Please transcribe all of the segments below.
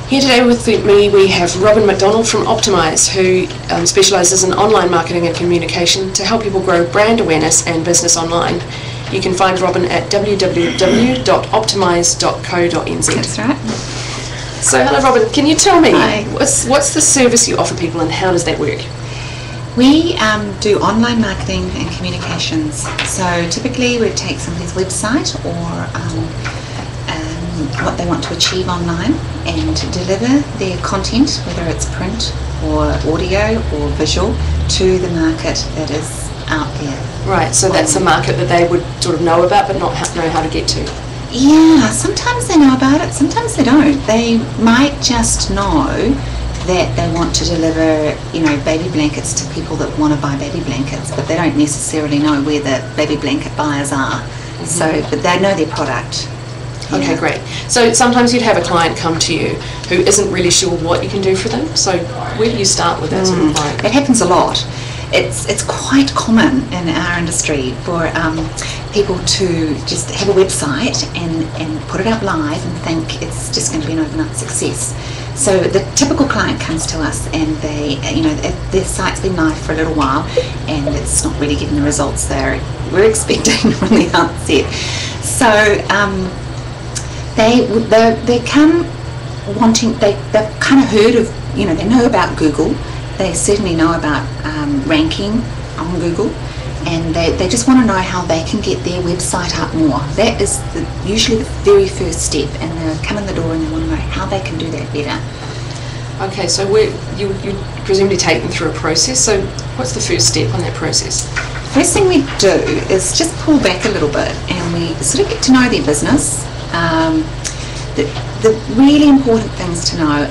Here today with me we have Robin McDonald from Optimise, who specialises in online marketing and communication to help people grow brand awareness and business online. You can find Robin at www.optimise.co.nz. That's right. So hello Robin, can you tell me Hi. what's the service you offer people and how does that work? We do online marketing and communications. So typically we take somebody's website or what they want to achieve online and deliver their content, whether it's print or audio or visual, to the market that is out there. Right, so that's a market that they would sort of know about but not know how to get to. Yeah, sometimes they know about it, sometimes they don't. They might just know that they want to deliver, baby blankets to people that want to buy baby blankets, but they don't necessarily know where the baby blanket buyers are. Mm-hmm. So, but they know their product. Okay, great. So sometimes you'd have a client come to you who isn't really sure what you can do for them. So where do you start with that sort of client? It happens a lot. It's quite common in our industry for people to just have a website and put it up live and think it's just going to be an overnight success. So the typical client comes to us and they, their site's been live for a little while and it's not really getting the results we're expecting from the outset. So they come wanting, they've kind of heard of, they know about Google, they certainly know about ranking on Google, and they just want to know how they can get their website up more. That is usually the very first step, and they come in the door and they want to know how they can do that better. Okay, so you presumably take them through a process, so what's the first step on that process? First thing we do is just pull back a little bit and we sort of get to know their business. The really important things to know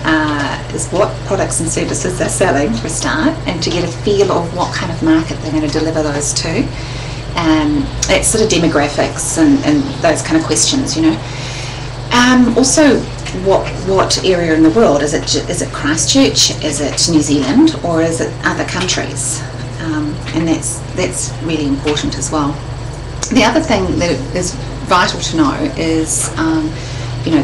is what products and services they're selling for a start, and to get a feel of what kind of market they're going to deliver those to. It's sort of demographics and those kind of questions, Also, what area in the world? Is it Christchurch? Is it New Zealand? Or is it other countries? And that's really important as well. The other thing that is vital to know is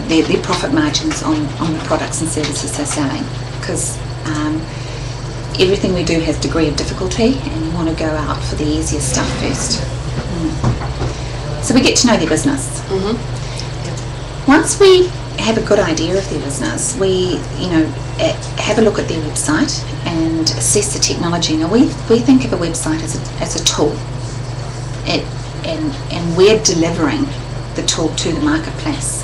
their profit margins on the products and services they're selling, because everything we do has a degree of difficulty and you want to go out for the easier stuff first. So we get to know their business. Mm-hmm. Once we have a good idea of their business, we have a look at their website and assess the technology. Now we think of a website as a tool, and we're delivering the tool to the marketplace.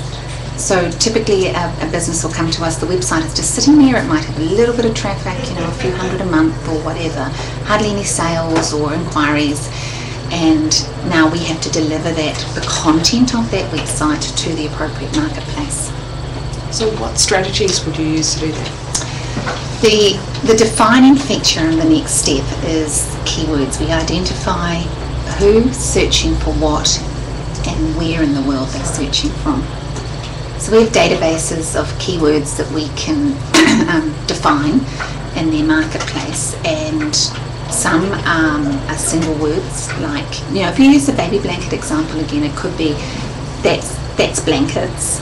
So typically a business will come to us, the website is just sitting there, it might have a little bit of traffic, a few hundred a month or whatever, hardly any sales or inquiries, and now we have to deliver the content of that website to the appropriate marketplace. So what strategies would you use to do that? The defining feature in the next step is keywords. We identify who's searching for what and where in the world they're searching from. So we have databases of keywords that we can define in their marketplace, and some are single words, like, if you use the baby blanket example again, it could be that's blankets,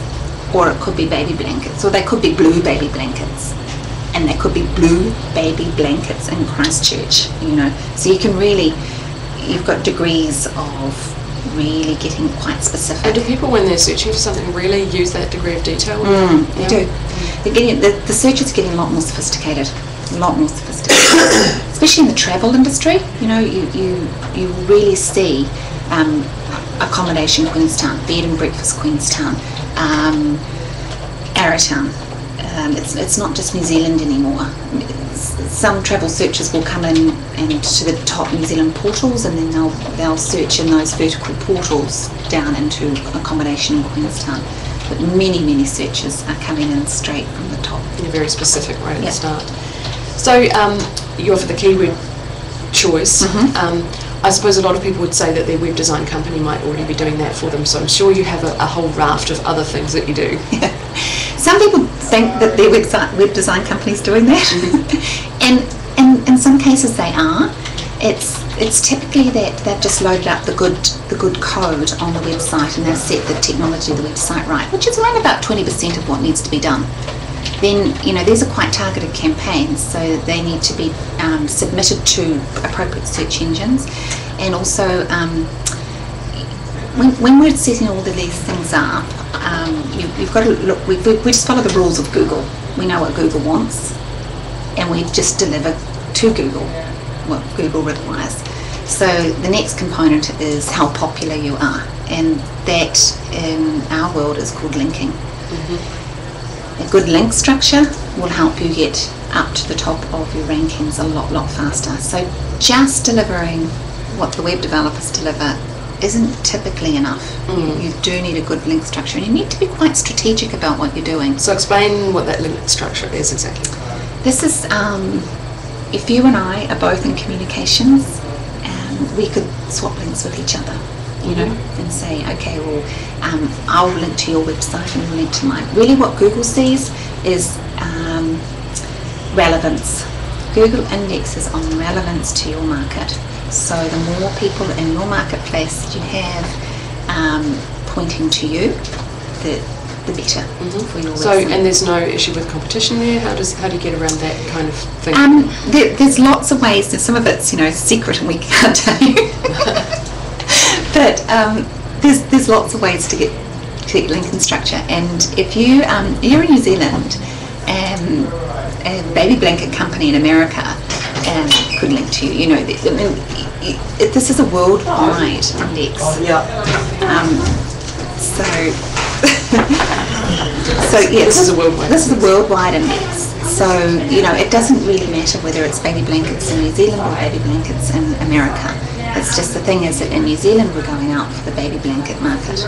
or it could be baby blankets, or they could be blue baby blankets, and they could be blue baby blankets in Christchurch, So you can really, you've got degrees of really getting quite specific. And do people, when they're searching for something, really use that degree of detail? They do. They're getting, the search is getting a lot more sophisticated, especially in the travel industry. You really see accommodation Queenstown, bed and breakfast Queenstown, Arrowtown. It's not just New Zealand anymore. Some travel searchers will come in and to the top New Zealand portals, and then they'll search in those vertical portals down into accommodation in Queenstown. But many searches are coming in straight from the top. You're very specific right at the start. So you offer the keyword choice. Mm-hmm. I suppose a lot of people would say that their web design company might already be doing that for them, so I'm sure you have a whole raft of other things that you do. Some people think that their web design company's doing that, and in some cases they are. It's typically that they've just loaded up the good code on the website and they've set the technology of the website right, which is around about 20% of what needs to be done. then these are quite targeted campaigns, so they need to be submitted to appropriate search engines. And also when we're setting all of these things up, you've got to look, we just follow the rules of Google. We know what Google wants, and we just deliver to Google what Google requires. So the next component is how popular you are, and that in our world is called linking. A good link structure will help you get up to the top of your rankings a lot faster. So just delivering what the web developers deliver isn't typically enough. You do need a good link structure, and you need to be quite strategic about what you're doing. So explain what that link structure is exactly. This is, if you and I are both in communications, we could swap links with each other, and say, okay, well, I'll link to your website and you'll link to mine. Really what Google sees is relevance. Google indexes on relevance to your market. So the more people in your marketplace you have pointing to you, the better for your website. So, and there's no issue with competition there? How do you get around that kind of thing? There's lots of ways. There's some of it's secret and we can't tell you. But there's lots of ways to get linking structure. And if you're in New Zealand, a baby blanket company in America could link to you. This is a worldwide index. This is a worldwide index. So it doesn't really matter whether it's baby blankets in New Zealand or baby blankets in America. It's just the thing is that in New Zealand we're going out for the baby blanket market.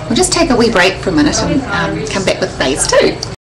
We'll just take a wee break for a minute and come back with phase 2.